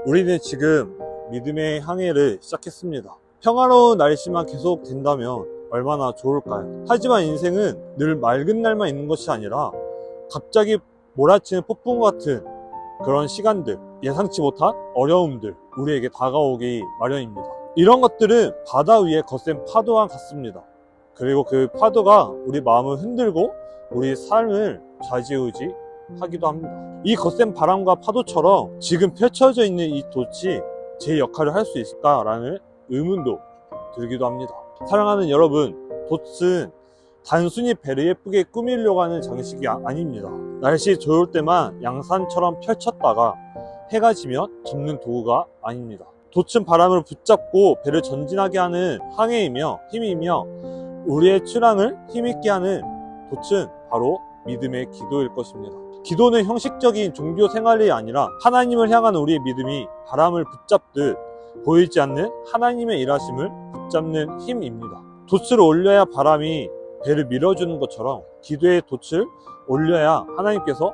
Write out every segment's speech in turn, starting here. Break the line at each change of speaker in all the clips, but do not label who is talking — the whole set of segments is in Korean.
우리는 지금 믿음의 항해를 시작했습니다. 평화로운 날씨만 계속 된다면 얼마나 좋을까요? 하지만 인생은 늘 맑은 날만 있는 것이 아니라 갑자기 몰아치는 폭풍 같은 그런 시간들, 예상치 못한 어려움들 우리에게 다가오기 마련입니다. 이런 것들은 바다 위의 거센 파도와 같습니다. 그리고 그 파도가 우리 마음을 흔들고 우리 삶을 좌지우지하기도 합니다. 이 거센 바람과 파도처럼 지금 펼쳐져 있는 이 돛이 제 역할을 할 수 있을까라는 의문도 들기도 합니다. 사랑하는 여러분, 돛은 단순히 배를 예쁘게 꾸미려고 하는 장식이 아닙니다. 날씨 좋을 때만 양산처럼 펼쳤다가 해가 지면 접는 도구가 아닙니다. 돛은 바람을 붙잡고 배를 전진하게 하는 항해이며 힘이며 우리의 출항을 힘있게 하는 돛은 바로 믿음의 기도일 것입니다. 기도는 형식적인 종교 생활이 아니라 하나님을 향한 우리의 믿음이 바람을 붙잡듯 보이지 않는 하나님의 일하심을 붙잡는 힘입니다. 돛을 올려야 바람이 배를 밀어주는 것처럼 기도의 돛을 올려야 하나님께서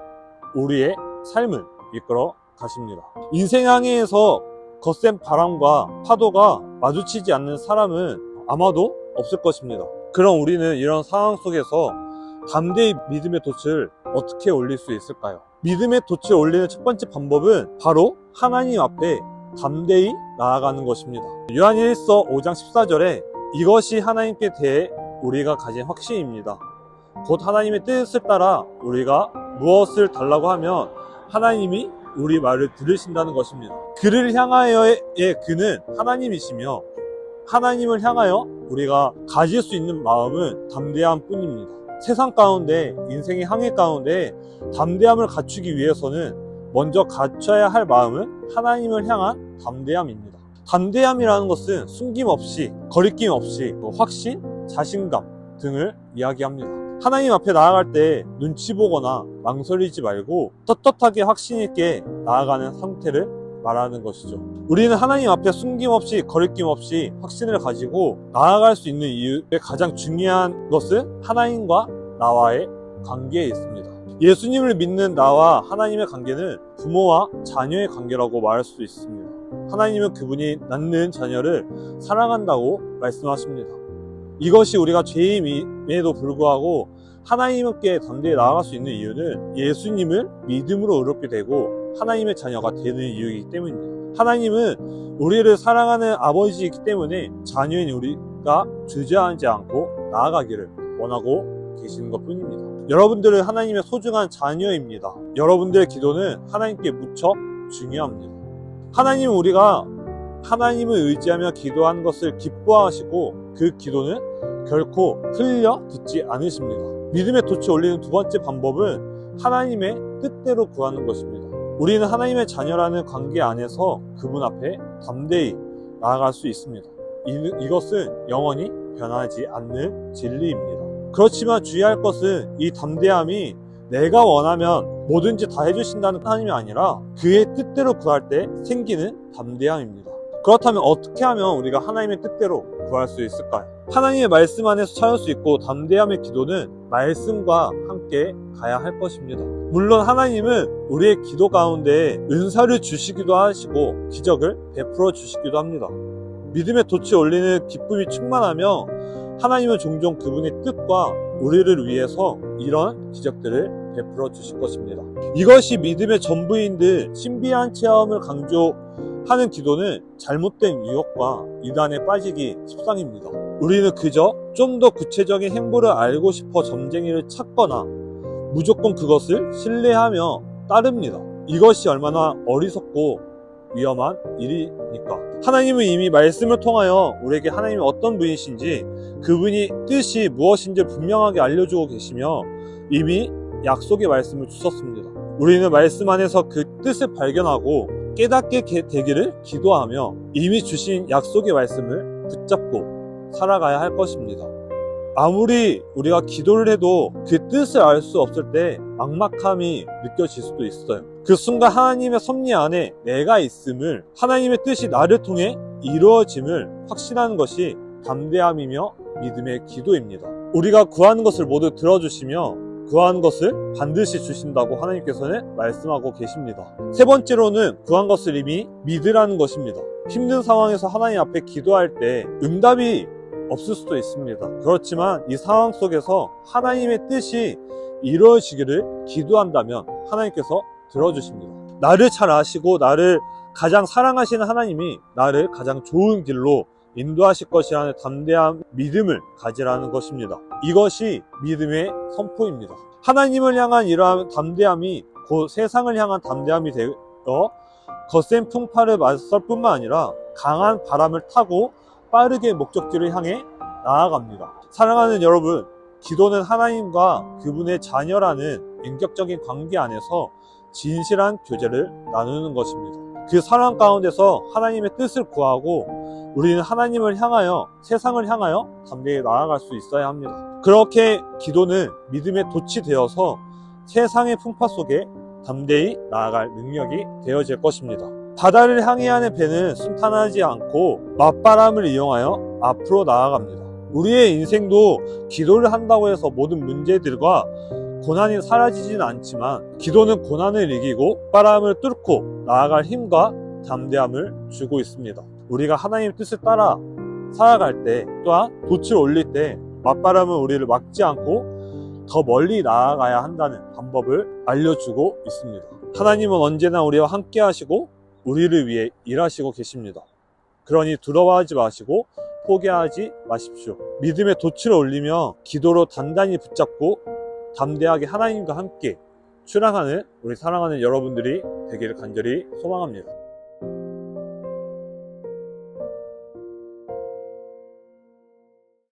우리의 삶을 이끌어 가십니다. 인생 항해에서 거센 바람과 파도가 마주치지 않는 사람은 아마도 없을 것입니다. 그럼 우리는 이런 상황 속에서 담대히 믿음의 돛을 어떻게 올릴 수 있을까요? 믿음의 돛을 올리는 첫 번째 방법은 바로 하나님 앞에 담대히 나아가는 것입니다. 요한일서 5장 14절에 이것이 하나님께 대해 우리가 가진 확신입니다. 곧 하나님의 뜻을 따라 우리가 무엇을 달라고 하면 하나님이 우리 말을 들으신다는 것입니다. 그를 향하여의 그는 하나님이시며 하나님을 향하여 우리가 가질 수 있는 마음은 담대함 뿐입니다. 세상 가운데, 인생의 항해 가운데 담대함을 갖추기 위해서는 먼저 갖춰야 할 마음은 하나님을 향한 담대함입니다. 담대함이라는 것은 숨김없이, 거리낌 없이 확신, 자신감 등을 이야기합니다. 하나님 앞에 나아갈 때 눈치 보거나 망설이지 말고 떳떳하게 확신 있게 나아가는 상태를 말하는 것이죠. 우리는 하나님 앞에 숨김없이, 거리낌 없이 확신을 가지고 나아갈 수 있는 이유의 가장 중요한 것은 하나님과 나와의 관계에 있습니다. 예수님을 믿는 나와 하나님의 관계는 부모와 자녀의 관계라고 말할 수 있습니다. 하나님은 그분이 낳는 자녀를 사랑한다고 말씀하십니다. 이것이 우리가 죄인임에도 불구하고 하나님께 담대히 나아갈 수 있는 이유는 예수님을 믿음으로 의롭게 되고 하나님의 자녀가 되는 이유이기 때문입니다. 하나님은 우리를 사랑하는 아버지이기 때문에 자녀인 우리가 주저하지 않고 나아가기를 원하고 계시는 것 뿐입니다. 여러분들은 하나님의 소중한 자녀입니다. 여러분들의 기도는 하나님께 무척 중요합니다. 하나님은 우리가 하나님을 의지하며 기도하는 것을 기뻐하시고 그 기도는 결코 흘려 듣지 않으십니다. 믿음의 돛을 올리는 두 번째 방법은 하나님의 뜻대로 구하는 것입니다. 우리는 하나님의 자녀라는 관계 안에서 그분 앞에 담대히 나아갈 수 있습니다. 이것은 영원히 변하지 않는 진리입니다. 그렇지만 주의할 것은 이 담대함이 내가 원하면 뭐든지 다 해주신다는 하나님이 아니라 그의 뜻대로 구할 때 생기는 담대함입니다. 그렇다면 어떻게 하면 우리가 하나님의 뜻대로 구할 수 있을까요? 하나님의 말씀 안에서 찾을 수 있고 담대함의 기도는 말씀과 함께 가야 할 것입니다. 물론 하나님은 우리의 기도 가운데 은사를 주시기도 하시고 기적을 베풀어 주시기도 합니다. 믿음의 돛을 올리는 기쁨이 충만하며 하나님은 종종 그분의 뜻과 우리를 위해서 이런 기적들을 베풀어 주실 것입니다. 이것이 믿음의 전부인 듯 신비한 체험을 강조하는 기도는 잘못된 유혹과 이단에 빠지기 십상입니다. 우리는 그저 좀 더 구체적인 행보를 알고 싶어 점쟁이를 찾거나 무조건 그것을 신뢰하며 따릅니다. 이것이 얼마나 어리석고 위험한 일이니까. 하나님은 이미 말씀을 통하여 우리에게 하나님이 어떤 분이신지 그분이 뜻이 무엇인지 분명하게 알려주고 계시며 이미 약속의 말씀을 주셨습니다. 우리는 말씀 안에서 그 뜻을 발견하고 깨닫게 되기를 기도하며 이미 주신 약속의 말씀을 붙잡고 살아가야 할 것입니다. 아무리 우리가 기도를 해도 그 뜻을 알 수 없을 때 막막함이 느껴질 수도 있어요. 그 순간 하나님의 섭리 안에 내가 있음을, 하나님의 뜻이 나를 통해 이루어짐을 확신하는 것이 담대함이며 믿음의 기도입니다. 우리가 구하는 것을 모두 들어주시며 구한 것을 반드시 주신다고 하나님께서는 말씀하고 계십니다. 세 번째로는 구한 것을 이미 믿으라는 것입니다. 힘든 상황에서 하나님 앞에 기도할 때 응답이 없을 수도 있습니다. 그렇지만 이 상황 속에서 하나님의 뜻이 이루어지기를 기도한다면 하나님께서 들어주십니다. 나를 잘 아시고 나를 가장 사랑하시는 하나님이 나를 가장 좋은 길로 인도하실 것이라는 담대한 믿음을 가지라는 것입니다. 이것이 믿음의 선포입니다. 하나님을 향한 이러한 담대함이 곧 세상을 향한 담대함이 되어 거센 풍파를 맞설 뿐만 아니라 강한 바람을 타고 빠르게 목적지를 향해 나아갑니다. 사랑하는 여러분, 기도는 하나님과 그분의 자녀라는 인격적인 관계 안에서 진실한 교제를 나누는 것입니다. 그 사랑 가운데서 하나님의 뜻을 구하고 우리는 하나님을 향하여, 세상을 향하여 담대히 나아갈 수 있어야 합니다. 그렇게 기도는 믿음의 돛이 되어서 세상의 풍파 속에 담대히 나아갈 능력이 되어질 것입니다. 바다를 향해야 하는 배는 순탄하지 않고 맞바람을 이용하여 앞으로 나아갑니다. 우리의 인생도 기도를 한다고 해서 모든 문제들과 고난이 사라지지는 않지만 기도는 고난을 이기고 바람을 뚫고 나아갈 힘과 담대함을 주고 있습니다. 우리가 하나님의 뜻을 따라 살아갈 때 또한 돛을 올릴 때 맞바람은 우리를 막지 않고 더 멀리 나아가야 한다는 방법을 알려주고 있습니다. 하나님은 언제나 우리와 함께 하시고 우리를 위해 일하시고 계십니다. 그러니 두려워하지 마시고 포기하지 마십시오. 믿음의 돛을 올리며 기도로 단단히 붙잡고 담대하게 하나님과 함께 출항하는 우리 사랑하는 여러분들이 되기를 간절히 소망합니다.